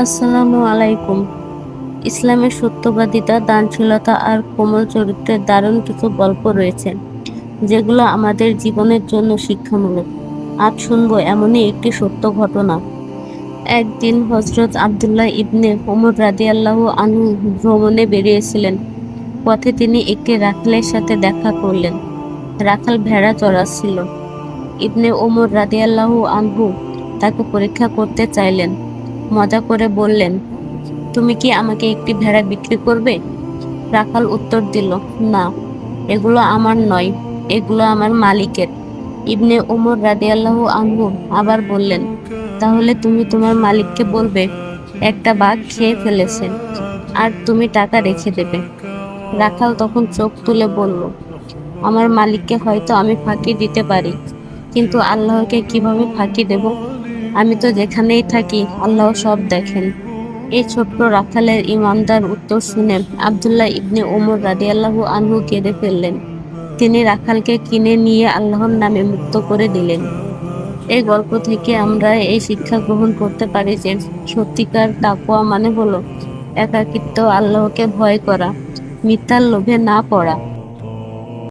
আসসালামু আলাইকুম। ইসলামের সত্যবাদিতা, দানশীলতা আর কোমল চরিত্রের দারুণ কিছু গল্প রয়েছে, যেগুলো আমাদের জীবনের জন্য শিক্ষামূলক। আজ শুনবো এমনই একটি সত্য ঘটনা। একদিন হযরত আব্দুল্লাহ ইবনে ওমর রাদিয়াল্লাহু আনহু ভ্রমণে বেরিয়েছিলেন। পথে তিনি একটি রাখালের সাথে দেখা করলেন। রাখাল ভেড়া চড়াচ্ছিল। ইবনে ওমর রাদিয়াল্লাহু আনহু তাকে পরীক্ষা করতে চাইলেন। মজা করে বললেন, তুমি কি আমাকে একটি ভেড়া বিক্রি করবে? রাখাল উত্তর দিল, না, এগুলো আমার নয়, এগুলো আমার মালিকের। ইবনে ওমর রাদিয়াল্লাহু আনহু আবার বললেন, তাহলে তুমি তোমার মালিককে বলবে একটা বাঘ খেয়ে ফেলেছে, আর তুমি টাকা রেখে দেবে। রাখাল তখন চোখ তুলে বলল, আমার মালিককে হয়তো আমি ফাঁকি দিতে পারি, কিন্তু আল্লাহকে কিভাবে ফাঁকি দেব? আমি তো যেখানেই থাকি আল্লাহ সব দেখেন। এই ছোট্ট রাখালের ইমানদার উত্তর শুনে আব্দুল্লাহ ইবনে ওমর রাদিয়াল্লাহু আনহু কেঁদে ফেললেন। তিনি রাখালকে কিনে নিয়ে আল্লাহর নামে মুক্ত করে দিলেন। এই গল্প থেকে আমরা এই শিক্ষা গ্রহণ করতে পারি যে সত্যিকার তাকওয়া মানে হলো একাকিত্ব, আল্লাহকে ভয় করা, মিথ্যার লোভে না পড়া।